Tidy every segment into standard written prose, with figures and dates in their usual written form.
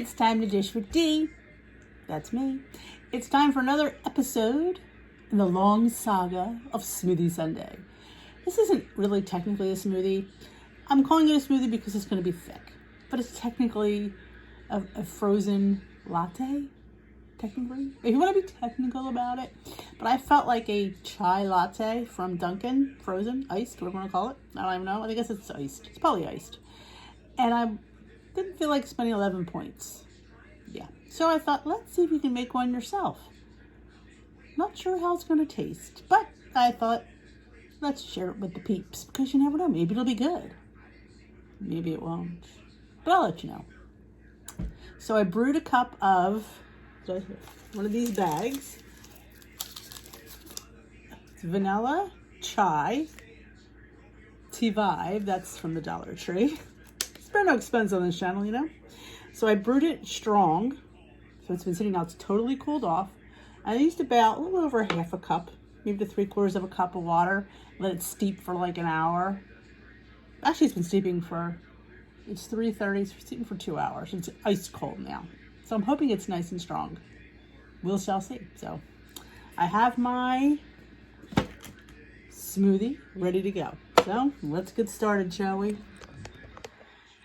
It's time to dish with D. That's me. It's time for another episode in the long saga of Smoothie Sunday. This isn't really technically a smoothie. I'm calling it a smoothie because it's going to be thick. But it's technically a frozen latte, technically. If you want to be technical about it. But I felt like a chai latte from Dunkin', frozen, iced, whatever you want to call it. I don't even know. I guess it's iced. It's probably iced. And I didn't feel like spending 11 points. Yeah. So I thought, let's see if you can make one yourself. Not sure how it's going to taste. But I thought, let's share it with the peeps. Because you never know. Maybe it'll be good. Maybe it won't. But I'll let you know. So I brewed a cup of one of these bags. It's vanilla, chai, tea vibe. That's from the Dollar Tree. Spare no expense on this channel, you know. So I brewed it strong. So it's been sitting out. It's totally cooled off. I used about a little over half a cup, maybe to 3/4 of a cup of water. Let it steep for like an hour. Actually, it's been steeping for, it's 3:30. It's steeping for 2 hours. It's ice cold now. So I'm hoping it's nice and strong. We'll shall see. So I have my smoothie ready to go. So let's get started, shall we?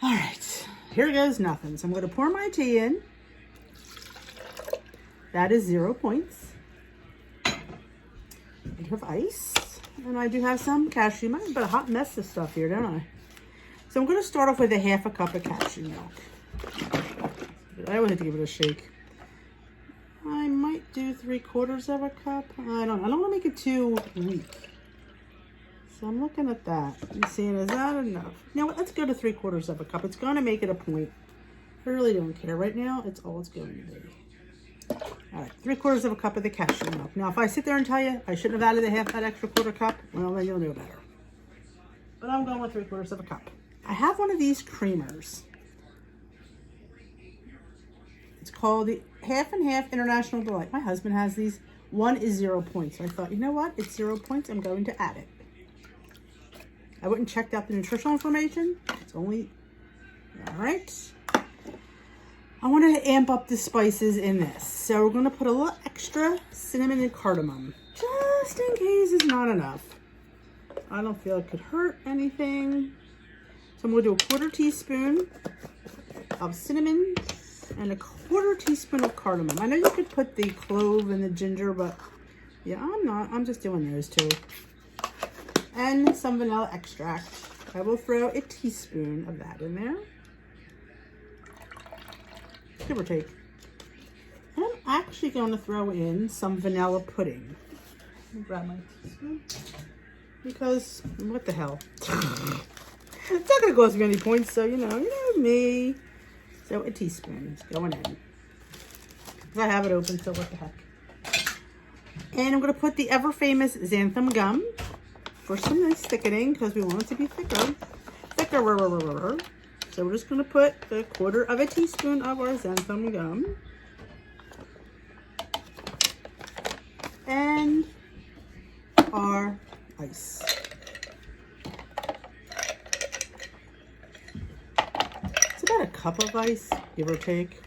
All right, here goes nothing. So I'm going to pour my tea in. That is 0 points. I have ice, and I do have some cashew milk. But a hot mess of stuff here, don't I? So I'm going to start off with a half a cup of cashew milk. I always have to give it a shake. I might do 3/4 of a cup. I don't want to make it too weak. So I'm looking at that and seeing, is that enough? Now let's go to 3/4 of a cup. It's going to make it a point. I really don't care. Right now, it's all it's going to be. All right, 3/4 of a cup of the cashew milk. Now, if I sit there and tell you I shouldn't have added that extra quarter cup, well, then you'll know better. But I'm going with 3/4 of a cup. I have one of these creamers. It's called the Half and Half International Delight. My husband has these. One is 0 points. So I thought, you know what? It's 0 points. I'm going to add it. I went and checked out the nutritional information. It's only, all right. I wanted to amp up the spices in this. So we're going to put a little extra cinnamon and cardamom. Just in case it's not enough. I don't feel it could hurt anything. So I'm going to do a 1/4 teaspoon of cinnamon and a 1/4 teaspoon of cardamom. I know you could put the clove and the ginger, but yeah, I'm not. I'm just doing those two. And some vanilla extract. I will throw a teaspoon of that in there. Give or take. And I'm actually going to throw in some vanilla pudding. Let me grab my teaspoon. Because, what the hell? It's not going to cost me any points, so you know me. So a teaspoon is going in. I have it open, so what the heck. And I'm going to put the ever famous xanthan gum for some nice thickening, because we want it to be thicker. So we're just going to put a 1/4 of a teaspoon of our xanthan gum. And our ice. It's about a cup of ice, give or take.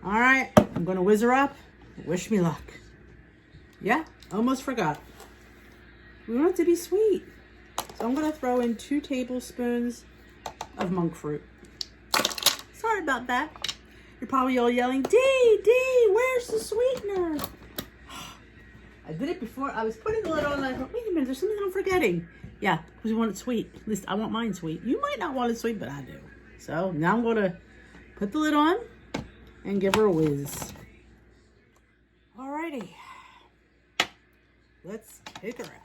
All right, I'm going to whiz her up. Wish me luck. Yeah, almost forgot. We want it to be sweet. So I'm going to throw in 2 tablespoons of monk fruit. Sorry about that. You're probably all yelling, D, where's the sweetener? I did it before. I was putting the lid on and I thought, wait a minute, there's something I'm forgetting. Yeah, because we want it sweet. At least I want mine sweet. You might not want it sweet, but I do. So now I'm going to put the lid on and give her a whiz. Alrighty. Let's take her out.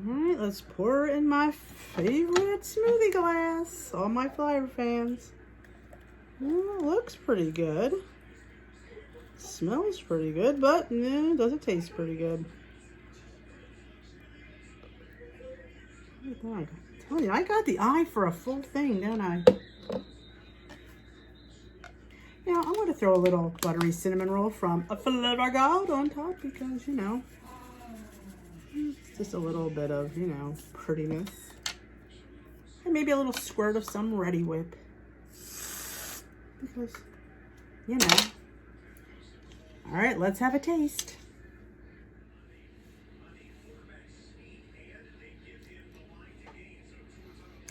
All right, let's pour her in my favorite smoothie glass. All my Flyer fans. Well, looks pretty good. Smells pretty good, but yeah, doesn't taste pretty good. I'm telling you, I got the eye for a full thing, don't I? Now I'm going to throw a little buttery cinnamon roll from a Flavor God on top because, you know, just a little bit of, you know, prettiness. And maybe a little squirt of some Ready Whip. Because, you know. All right, let's have a taste.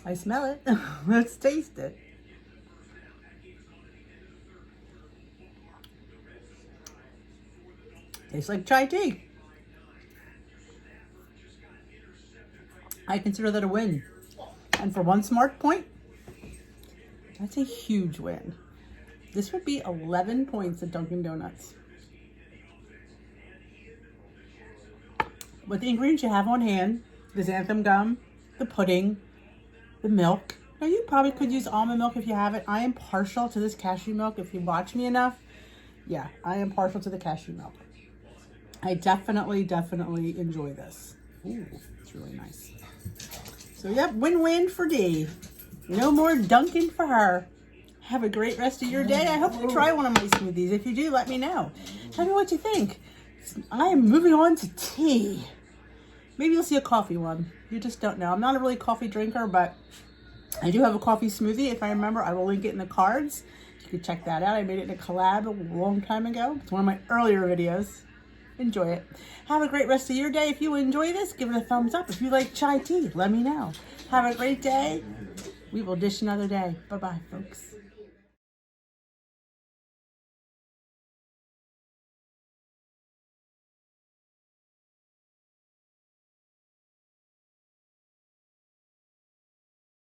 I smell it. Let's taste it. Tastes like chai tea. I consider that a win. And for one smart point, that's a huge win. This would be 11 points at Dunkin' Donuts. With the ingredients you have on hand, the xanthan gum, the pudding, the milk. Now you probably could use almond milk if you have it. I am partial to this cashew milk. If you watch me enough, yeah, I am partial to the cashew milk. I definitely enjoy this. Ooh, it's really nice. So yep, win-win for Dee. No more Dunkin' for her. Have a great rest of your day. I hope you try one of my smoothies. If you do, let me know. Tell me what you think. I am moving on to tea. Maybe you'll see a coffee one. You just don't know. I'm not a really coffee drinker, but I do have a coffee smoothie. If I remember, I will link it in the cards. You can check that out. I made it in a collab a long time ago. It's one of my earlier videos. Enjoy it. Have a great rest of your day. If you enjoy this, give it a thumbs up. If you like chai tea, let me know. Have a great day. We will dish another day. Bye-bye, folks.